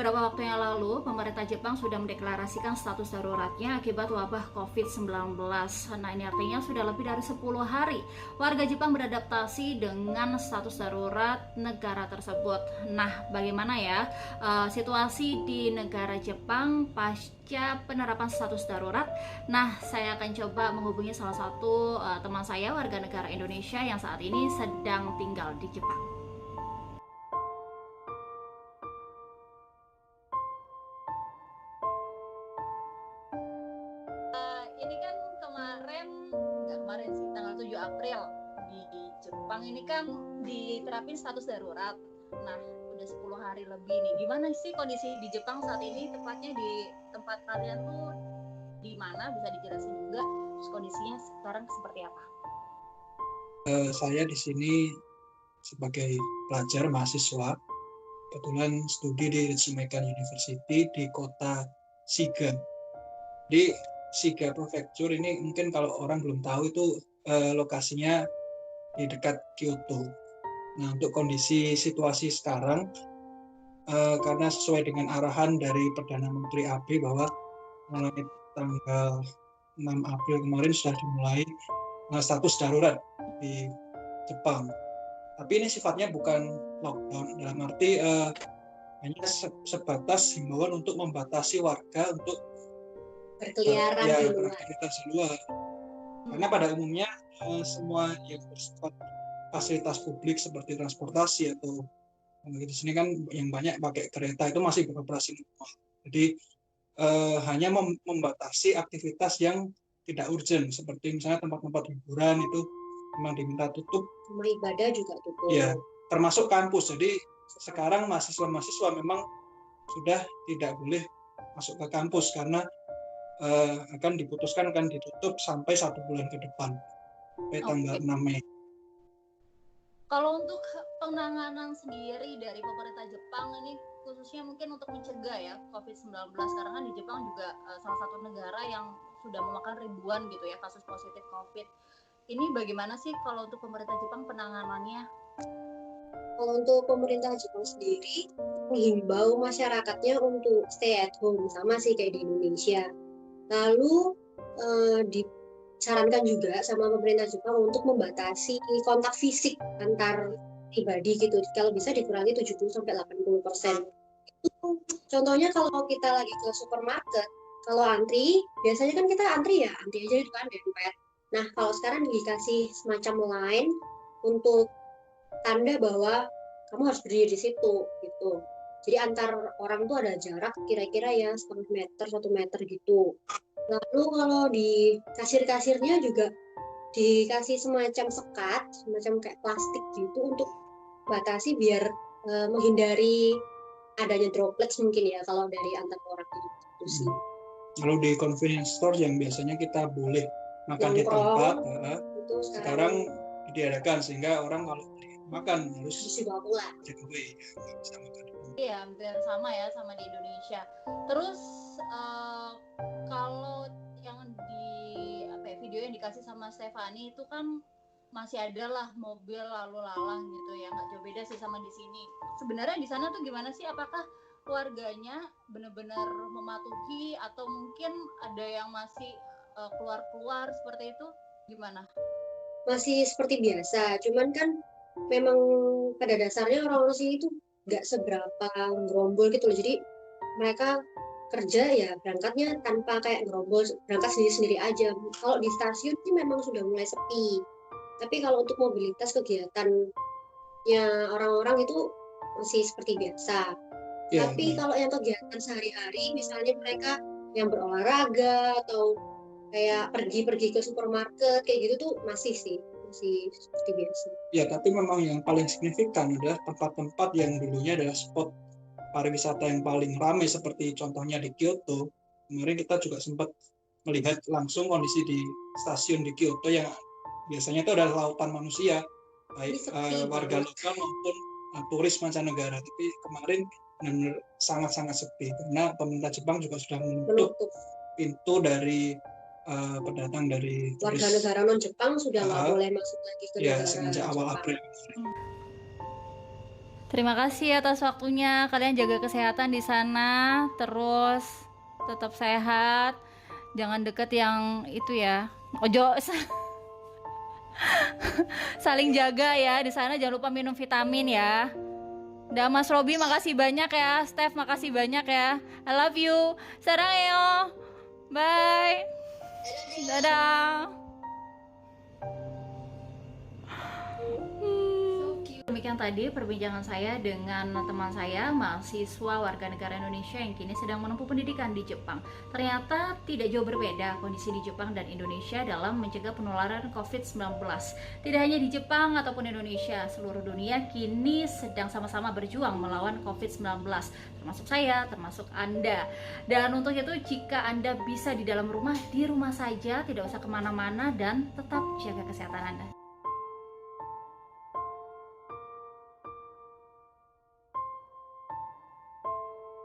Beberapa waktu yang lalu, pemerintah Jepang sudah mendeklarasikan status daruratnya akibat wabah COVID-19. Nah, ini artinya sudah lebih dari 10 hari warga Jepang beradaptasi dengan status darurat negara tersebut. Nah, bagaimana ya situasi di negara Jepang pasca penerapan status darurat? Nah, saya akan coba menghubungi salah satu teman saya warga negara Indonesia yang saat ini sedang tinggal di Jepang. Ini kan kemarin, nggak kemarin sih, tanggal 7 April di Jepang ini kan diterapin status darurat. Nah, udah 10 hari lebih nih. Gimana sih kondisi di Jepang saat ini? Tepatnya di tempat kalian tuh di mana? Bisa dijelasin juga terus kondisinya sekarang seperti apa? Saya di sini sebagai pelajar mahasiswa, kebetulan studi di Ritsumeikan University di kota Shiga. Di Shiga Prefecture ini mungkin kalau orang belum tahu itu lokasinya di dekat Kyoto. Nah, untuk kondisi situasi sekarang, karena sesuai dengan arahan dari Perdana Menteri Abe bahwa mulai tanggal 6 April kemarin sudah dimulai status darurat di Jepang. Tapi ini sifatnya bukan lockdown, dalam arti hanya sebatas himbauan untuk membatasi warga untuk berkeliaran di luar, beraktivitas di luar. Karena pada umumnya semua yang bersifat fasilitas publik seperti transportasi atau di sini kan yang banyak pakai kereta itu masih beroperasi normal. Jadi hanya membatasi aktivitas yang tidak urgent, seperti misalnya tempat-tempat hiburan itu memang diminta tutup. Rumah ibadah juga tutup. Ya, termasuk kampus. Jadi sekarang mahasiswa-mahasiswa memang sudah tidak boleh masuk ke kampus karena akan ditutup sampai 1 bulan ke depan, sampai tanggal 6 Mei. Kalau untuk penanganan sendiri dari pemerintah Jepang ini khususnya mungkin untuk mencegah ya COVID-19, karena kan di Jepang juga salah satu negara yang sudah memakan ribuan gitu ya kasus positif COVID. Ini bagaimana sih kalau untuk pemerintah Jepang penanganannya? Kalau untuk pemerintah Jepang sendiri menghimbau masyarakatnya untuk stay at home, sama sih kayak di Indonesia. Lalu disarankan juga sama pemerintah Jepang untuk membatasi kontak fisik antar pribadi gitu. Kalau bisa dikurangi 70-80%. Itu contohnya kalau kita lagi ke supermarket, kalau antri, biasanya kan kita antri aja di depan dempet. Nah, kalau sekarang dikasih semacam line untuk tanda bahwa kamu harus berdiri di situ gitu. Jadi antar orang tuh ada jarak kira-kira ya 0,5 meter, 1 meter gitu. Lalu kalau di kasir-kasirnya juga dikasih semacam sekat, semacam kayak plastik gitu untuk batasi biar menghindari adanya droplets mungkin ya kalau dari antar orang itu sih. Kalau di convenience store yang biasanya kita boleh makan di tempat, itu sekarang diadakan sehingga orang kalau makan harus dibawa pulang. Iya, hampir sama ya sama di Indonesia. Terus kalau yang di video yang dikasih sama Stefani itu kan masih ada lah mobil lalu lalang gitu ya, nggak jauh beda sih sama di sini. Sebenarnya di sana tuh gimana sih? Apakah warganya benar-benar mematuhi atau mungkin ada yang masih keluar-keluar seperti itu? Gimana? Masih seperti biasa, cuman kan memang pada dasarnya orang-orang sini itu nggak seberapa gerombol gitu loh. Jadi mereka kerja ya berangkatnya tanpa kayak gerombol, berangkat sendiri-sendiri aja. Kalau di stasiun sih memang sudah mulai sepi. Tapi kalau untuk mobilitas kegiatannya orang-orang itu masih seperti biasa. Ya. Tapi kalau yang kegiatan sehari-hari, misalnya mereka yang berolahraga atau kayak pergi-pergi ke supermarket kayak gitu tuh masih seperti biasa. Ya, tapi memang yang paling signifikan adalah tempat-tempat yang dulunya adalah spot pariwisata yang paling ramai seperti contohnya di Kyoto. Kemarin kita juga sempat melihat langsung kondisi di stasiun di Kyoto yang biasanya itu adalah lautan manusia, baik warga lokal maupun turis mancanegara. Tapi kemarin benar-benar sangat-sangat sepi karena pemerintah Jepang juga sudah menutup pintu dari pendatang dari turis. Warga negara non Jepang sudah nggak boleh masuk lagi ke negara semenjak awal Jepang. April. Terima kasih atas waktunya. Kalian jaga kesehatan di sana, terus tetap sehat. Jangan deket yang itu ya. Ojo saling jaga ya di sana. Jangan lupa minum vitamin ya. Dah Mas Robi, makasih banyak ya. Steph, makasih banyak ya. I love you. Sarang yo. Bye. Dadah. Demikian tadi perbincangan saya dengan teman saya, mahasiswa warga negara Indonesia yang kini sedang menempuh pendidikan di Jepang. Ternyata tidak jauh berbeda kondisi di Jepang dan Indonesia dalam mencegah penularan COVID-19. Tidak hanya di Jepang ataupun Indonesia, seluruh dunia kini sedang sama-sama berjuang melawan COVID-19. Termasuk saya, termasuk Anda. Dan untuk itu, jika Anda bisa di dalam rumah, di rumah saja, tidak usah kemana-mana dan tetap jaga kesehatan Anda.